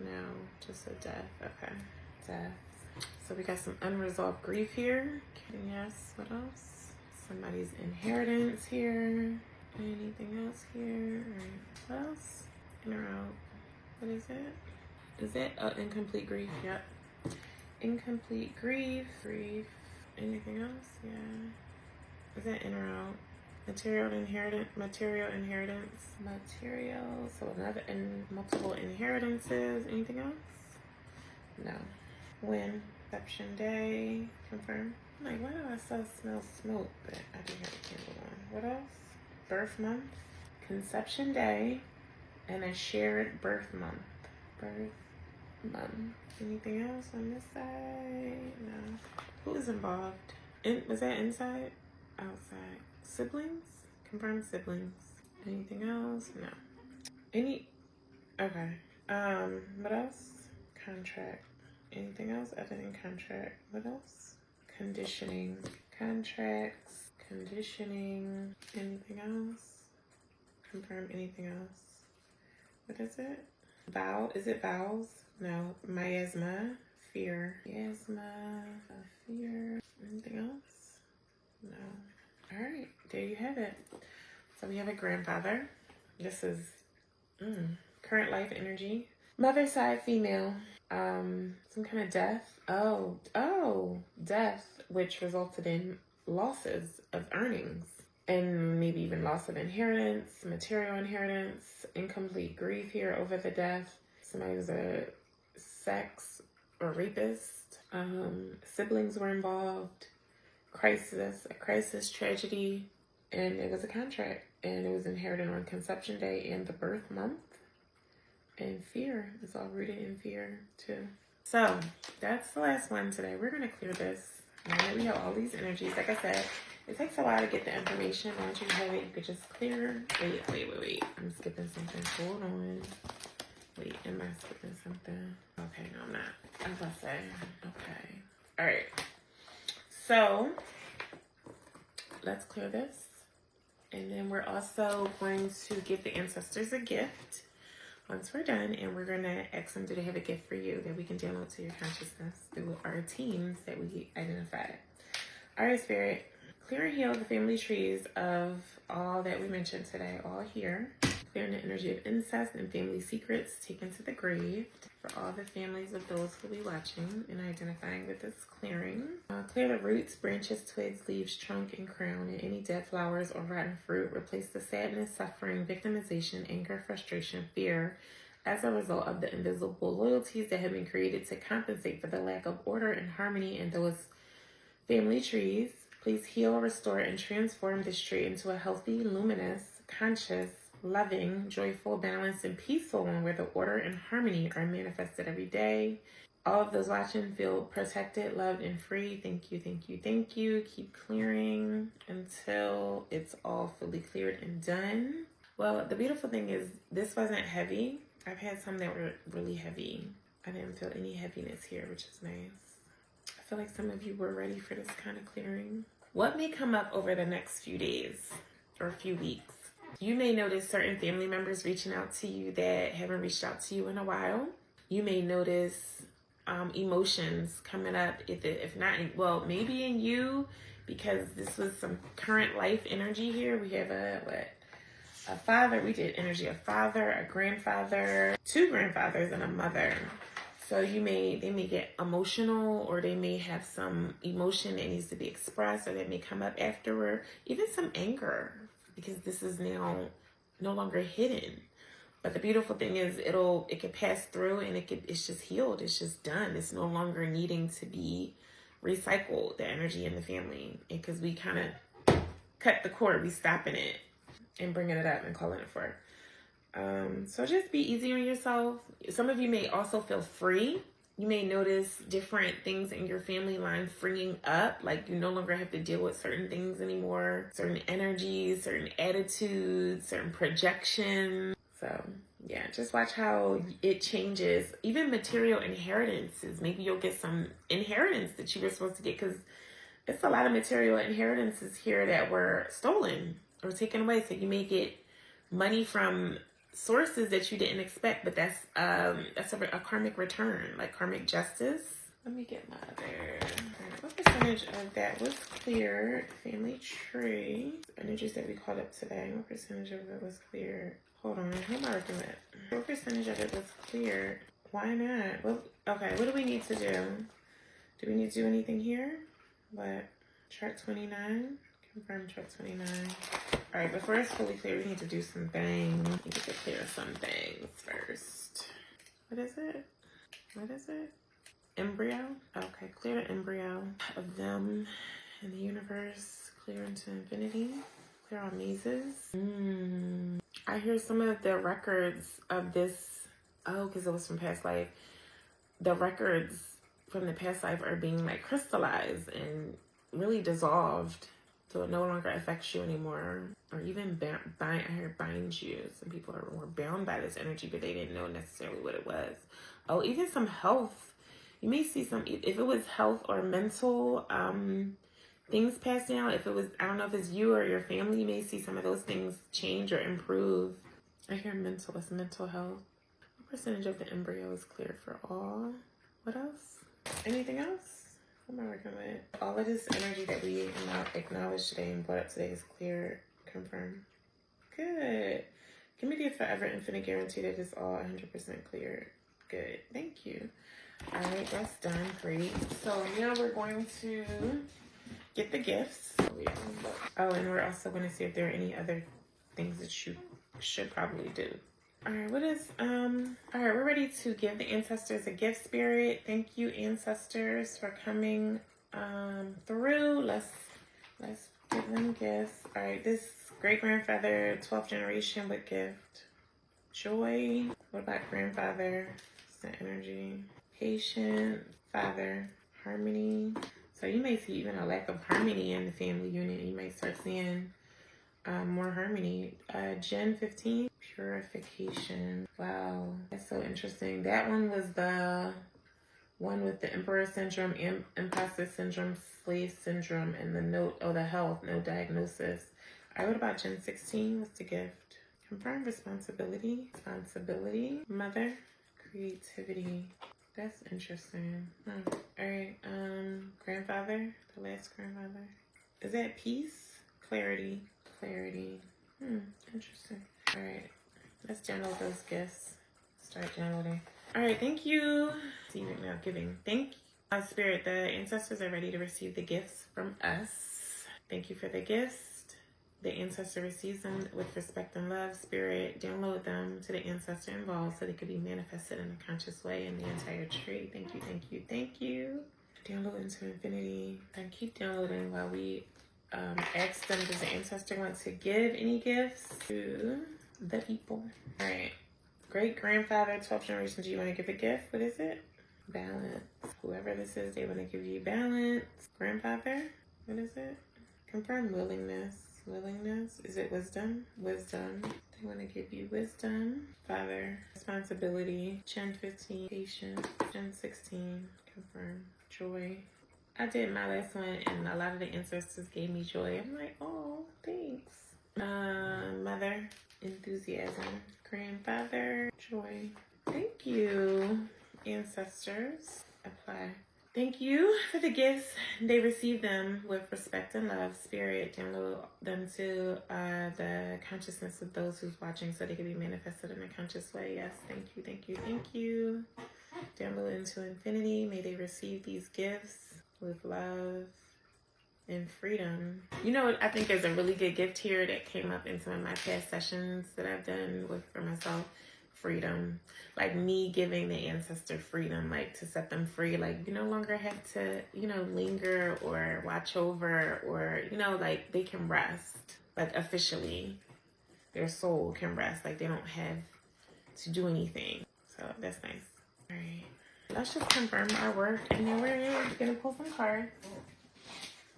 No, just a death. Okay. Death. So we got some unresolved grief here. Yes. What else? Somebody's inheritance here. Anything else here? What else? In or out? What is it? Is it incomplete grief? Yep. Incomplete grief. Grief. Anything else? Yeah. Is that in or out? Material inheritance. Material inheritance. Material. So another multiple inheritances. Anything else? No. When? Conception day. Confirm. I'm like, why do I still smell smoke? But I do have a candle on. What else? Birth month. Conception day. And a shared birth month. Birth month. Anything else on this side? No. Who is involved? Was that inside? Outside. Siblings? Confirm siblings. Anything else? No. Okay. What else? Contract. Anything else other than contract? What else? Conditioning. Contracts. Conditioning. Anything else? Confirm anything else. What is it? Vow? Is it vows? No. Miasma. Fear. Miasma. Fear. Anything else? No. All right. There you have it. So we have a grandfather. This is current life energy. Mother side female. Some kind of death. Death, which resulted in losses of earnings and maybe even loss of inheritance, material inheritance, incomplete grief here over the death. Somebody was a sex or rapist. Siblings were involved. A crisis, tragedy, and it was a contract, and it was inherited on conception day and the birth month. And fear is all rooted in fear too. So that's the last one today. We're gonna clear this. Now that we have all these energies, like I said, it takes a while to get the information. Once you have it, you could just clear. Wait. I'm skipping something. Hold on. Wait, am I skipping something? Okay, no, I'm not. I was about to say. Okay. All right. So let's clear this. And then we're also going to give the ancestors a gift once we're done, and we're going to ask them, do they have a gift for you that we can download to your consciousness through our teams that we identified. All right, Spirit, clear and heal the family trees of all that we mentioned today, all here. Clearing the energy of incest and family secrets taken to the grave for all the families of those who will be watching and identifying with this clearing. Clear the roots, branches, twigs, leaves, trunk, and crown, and any dead flowers or rotten fruit. Replace the sadness, suffering, victimization, anger, frustration, fear as a result of the invisible loyalties that have been created to compensate for the lack of order and harmony in those family trees. Please heal, restore, and transform this tree into a healthy, luminous, conscious, loving, joyful, balanced, and peaceful one where the order and harmony are manifested every day. All of those watching feel protected, loved, and free. Thank you, thank you, thank you. Keep clearing until it's all fully cleared and done. Well, the beautiful thing is this wasn't heavy. I've had some that were really heavy. I didn't feel any heaviness here, which is nice. I feel like some of you were ready for this kind of clearing. What may come up over the next few days or a few weeks? You may notice certain family members reaching out to you that haven't reached out to you in a while. You may notice emotions coming up, if not, well, maybe in you, because this was some current life energy here. We have a father, we did energy, a father, a grandfather, 2 grandfathers, and a mother. So they may get emotional, or they may have some emotion that needs to be expressed, or that may come up afterward, even some anger, because this is now no longer hidden. But the beautiful thing is it could pass through, and it's just healed. It's just done. It's no longer needing to be recycled, the energy in the family. Because we kind of cut the cord, we stopping it and bringing it up and calling it forth. So just be easy on yourself. Some of you may also feel free. You may notice different things in your family line freeing up, like you no longer have to deal with certain things anymore, certain energies, certain attitudes, certain projections. So yeah, just watch how it changes. Even material inheritances. Maybe you'll get some inheritance that you were supposed to get, because it's a lot of material inheritances here that were stolen or taken away. So you may get money from sources that you didn't expect, but that's a karmic return, like karmic justice. Let me get my other. What percentage of that was cleared? Family tree. Energies that we caught up today. What percentage of it was cleared? Hold on, who am I working with? What percentage of it was cleared? Why not? Well, okay, what do we need to do? Do we need to do anything here? What? Chart 29? Confirm chart 29. All right, before it's fully clear, we need to do some things. We need to clear some things first. What is it? What is it? Embryo? Okay, clear the embryo of them in the universe. Clear into infinity. Clear all mazes. I hear some of the records of this. Oh, because it was from past life. The records from the past life are being like crystallized and really dissolved. So it no longer affects you anymore, or even I heard binds you. Some people were bound by this energy, but they didn't know necessarily what it was. Oh, even some health. You may see some, if it was health or mental things passed down. If it was, I don't know if it's you or your family, you may see some of those things change or improve. I hear mental, it's mental health. What percentage of the embryo is cleared for all? What else? Anything else? What am I working with? All of this energy that we acknowledged today and brought up today is clear. Confirm. Good. Give me the forever infinite guarantee that it's all 100% clear. Good. Thank you. All right, that's done. Great. So now we're going to get the gifts. Oh, and we're also going to see if there are any other things that you should probably do. All right, all right, we're ready to give the ancestors a gift, spirit. Thank you, ancestors, for coming through. Let's give them gifts. All right, this great-grandfather, 12th generation, what gift? Joy. What about grandfather? It's the energy. Patient. Father. Harmony. So you may see even a lack of harmony in the family unit. You may start seeing more harmony. Gen 15. Purification. Wow, that's so interesting. That one was the one with the Emperor Syndrome, Imposter Syndrome, Slave Syndrome, and the health, no diagnosis. All right, what about Gen 16? What's the gift? Confirm responsibility. Responsibility. Mother. Creativity. That's interesting. All right, grandfather, the last grandfather. Is that peace? Clarity. Clarity. Interesting. All right. Let's download those gifts. Start downloading. All right, thank you. See right now, giving. Thank you. Spirit, the ancestors are ready to receive the gifts from us. Thank you for the gifts. The ancestor receives them with respect and love. Spirit, download them to the ancestor involved so they could be manifested in a conscious way in the entire tree. Thank you, thank you, thank you. Download into infinity. And keep downloading while we ask them, does the ancestor want to give any gifts to the people. All right. Great grandfather, 12th generation. Do you want to give a gift? What is it? Balance. Whoever this is, they want to give you balance. Grandfather, what is it? Confirm willingness. Willingness. Is it wisdom? Wisdom. They want to give you wisdom. Father, responsibility. Chin 15, patience. Chin 16, confirm. Joy. I did my last one and a lot of the ancestors gave me joy. I'm like, oh, thanks. Mother, enthusiasm. Grandfather, joy. Thank you, ancestors. Apply. Thank you for the gifts. They receive them with respect and love. Spirit, download them to the consciousness of those who's watching so they can be manifested in a conscious way. Yes, thank you, thank you, thank you. Download into infinity. May they receive these gifts with love and freedom. You know what I think is a really good gift here that came up in some of my past sessions that I've done for myself? Freedom. Like me giving the ancestor freedom, like to set them free. Like you no longer have to, linger or watch over or, like they can rest. Like officially, their soul can rest. Like they don't have to do anything. So that's nice. All right. Let's just confirm our work and then we're going to pull some cards.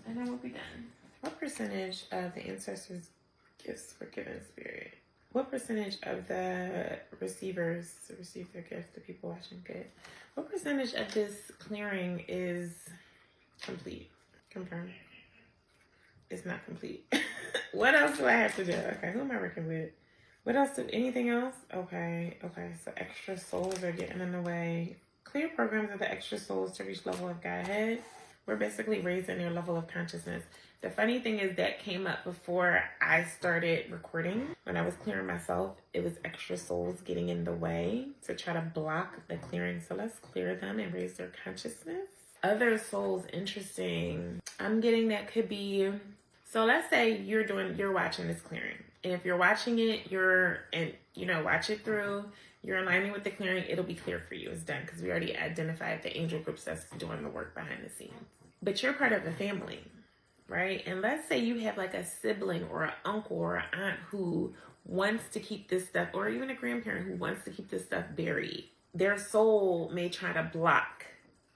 And then we'll be done. What percentage of the ancestors' gifts were given spirit? What percentage of the receivers receive their gift, the people watching get? What percentage of this clearing is complete? Confirm. It's not complete. What else do I have to do? Okay, who am I working with? What else? Anything else? Okay, so extra souls are getting in the way. Clear programs of the extra souls to reach level of Godhead. We're basically raising their level of consciousness. The funny thing is that came up before I started recording. When I was clearing myself, it was extra souls getting in the way to try to block the clearing. So let's clear them and raise their consciousness. Other souls, interesting. I'm getting that could be, so let's say you're watching this clearing. And if you're watching it, watch it through, you're aligning with the clearing, it'll be clear for you. It's done because we already identified the angel groups that's doing the work behind the scenes. But you're part of the family, right? And let's say you have like a sibling or an uncle or an aunt who wants to keep this stuff, or even a grandparent who wants to keep this stuff buried. Their soul may try to block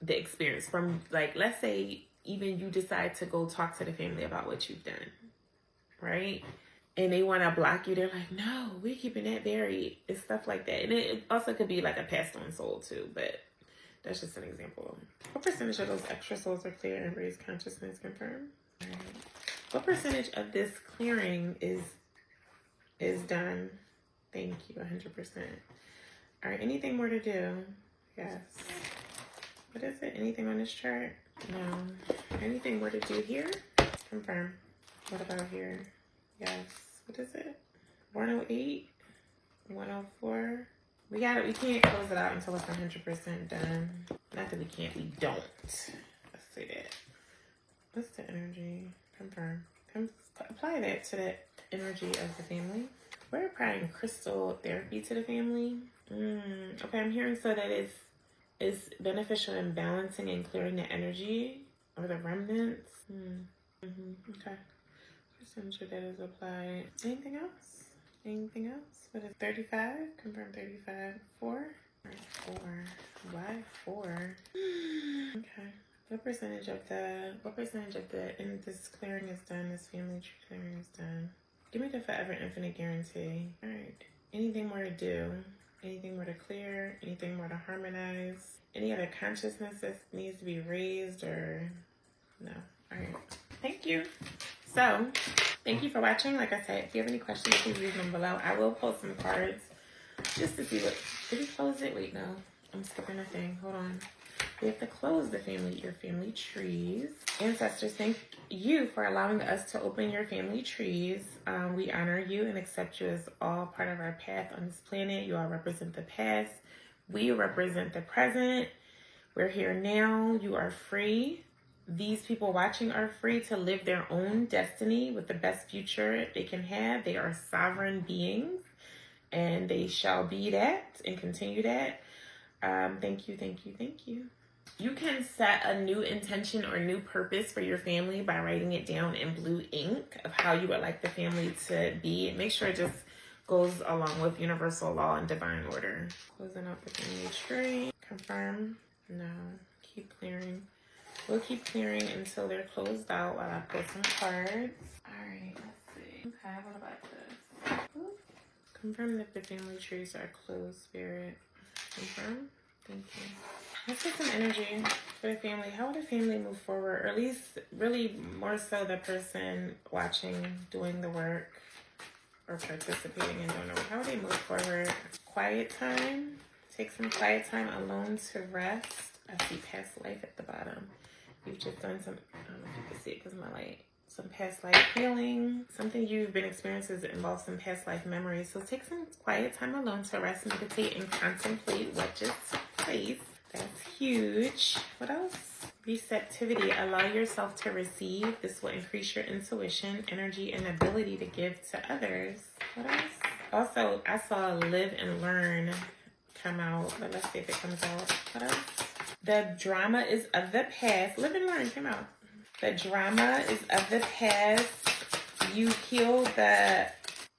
the experience from, like, let's say even you decide to go talk to the family about what you've done, right? And they want to block you. They're like, no, we're keeping that buried. It's stuff like that. And it also could be like a passed on soul too, but that's just an example. What percentage of those extra souls are clear and raised consciousness confirmed? All right. What percentage of this clearing is done? Thank you, 100%. All right, anything more to do? Yes. What is it? Anything on this chart? No. Anything more to do here? Confirm. What about here? Yes. What is it? 108? 104? We can't close it out until it's 100% done. Not that we can't, we don't. Let's say that. What's the energy? Confirm. Apply that to the energy of the family. We're applying crystal therapy to the family. Okay, I'm hearing so that it's beneficial in balancing and clearing the energy or the remnants. Okay. Percentage that is applied. Anything else? Anything else? What is 35? Confirm 35. 4? 4. Why 4? Okay. What percentage of and this clearing is done, this family tree clearing is done? Give me the forever infinite guarantee. All right. Anything more to do? Anything more to clear? Anything more to harmonize? Any other consciousness that needs to be raised or no? All right. Thank you. So, thank you for watching. Like I said, if you have any questions, please leave them below. I will post some cards just to see what... Did we close it? Wait, no. I'm skipping a thing. Hold on. We have to close your family trees. Ancestors, thank you for allowing us to open your family trees. We honor you and accept you as all part of our path on this planet. You all represent the past. We represent the present. We're here now. You are free. These people watching are free to live their own destiny with the best future they can have. They are sovereign beings, and they shall be that and continue that. Thank you, thank you, thank you. You can set a new intention or new purpose for your family by writing it down in blue ink of how you would like the family to be. Make sure just goes along with universal law and divine order. Closing out the family tree. Confirm. No. Keep clearing. We'll keep clearing until they're closed out while I pull some cards. Alright, let's see. Okay, what about this? Oop. Confirm that the family trees are closed, Spirit. Confirm. Thank you. Let's get some energy for the family. How would the family move forward? Or at least really more so the person watching, doing the work, or participating in doing the work. How would they move forward? Quiet time. Take some quiet time alone to rest. I see past life at the bottom. You've just done some, I don't know if you can see it because of my light. Some past life healing. Something you've been experiencing involves some past life memories. So take some quiet time alone to rest, meditate, and contemplate what just took place. That's huge. What else? Receptivity. Allow yourself to receive. This will increase your intuition, energy, and ability to give to others. What else? Also, I saw live and learn come out, but let's see if it comes out. What else? The drama is of the past. Live and learn came out. The drama is of the past. You healed the...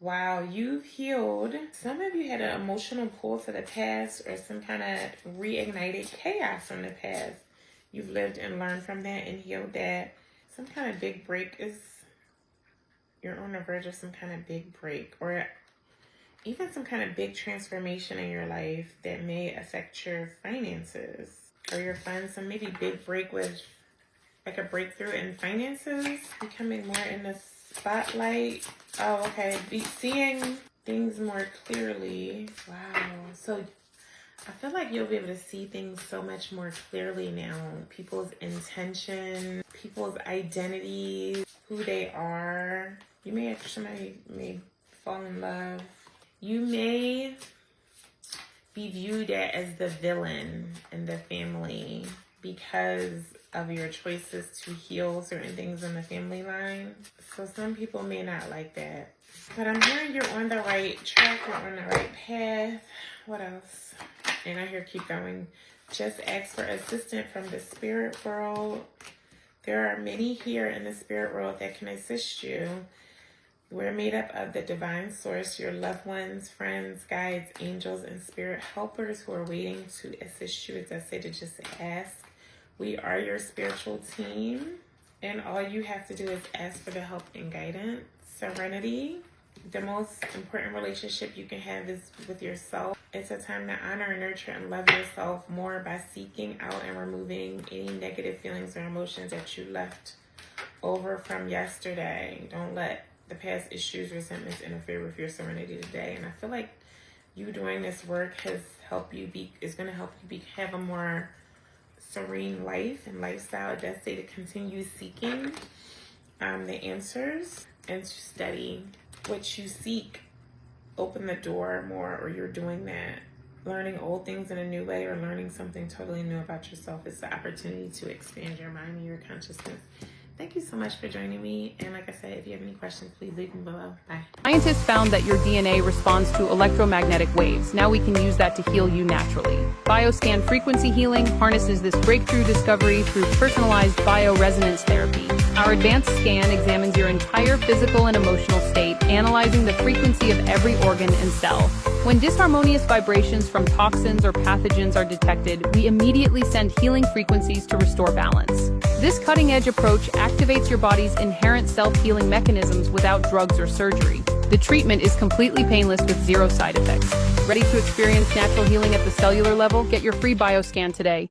Wow, you've healed. Some of you had an emotional pull to the past or some kind of reignited chaos from the past. You've lived and learned from that and healed that. Some kind of big break is... You're on the verge of some kind of big break or even some kind of big transformation in your life that may affect your finances or your funds. Some maybe big break with like a breakthrough in finances, becoming more in the spotlight. Oh, okay. Seeing things more clearly. Wow. So I feel like you'll be able to see things so much more clearly now. People's intention, people's identities, who they are. You may have, somebody may fall in love. You may be viewed as the villain in the family because of your choices to heal certain things in the family line. So some people may not like that. But I'm hearing you're on the right track, you're on the right path. What else? And I hear keep going. Just ask for assistance from the spirit world. There are many here in the spirit world that can assist you. We're made up of the divine source, your loved ones, friends, guides, angels, and spirit helpers who are waiting to assist you. As I say, to just ask. We are your spiritual team, and all you have to do is ask for the help and guidance. Serenity. The most important relationship you can have is with yourself. It's a time to honor, nurture, and love yourself more by seeking out and removing any negative feelings or emotions that you left over from yesterday. Don't let the past issues, resentments interfere with your serenity today. And I feel like you doing this work has helped you is going to help you have a more serene life and lifestyle. It does say to continue seeking the answers and to study what you seek. Open the door more, or you're doing that. Learning old things in a new way or learning something totally new about yourself is the opportunity to expand your mind and your consciousness. Thank you so much for joining me. And like I said, if you have any questions, please leave them below. Bye. Scientists found that your DNA responds to electromagnetic waves. Now we can use that to heal you naturally. Bioscan Frequency Healing harnesses this breakthrough discovery through personalized bioresonance therapy. Our advanced scan examines your entire physical and emotional state, analyzing the frequency of every organ and cell. When disharmonious vibrations from toxins or pathogens are detected, we immediately send healing frequencies to restore balance. This cutting-edge approach activates your body's inherent self-healing mechanisms without drugs or surgery. The treatment is completely painless with zero side effects. Ready to experience natural healing at the cellular level? Get your free bioscan today.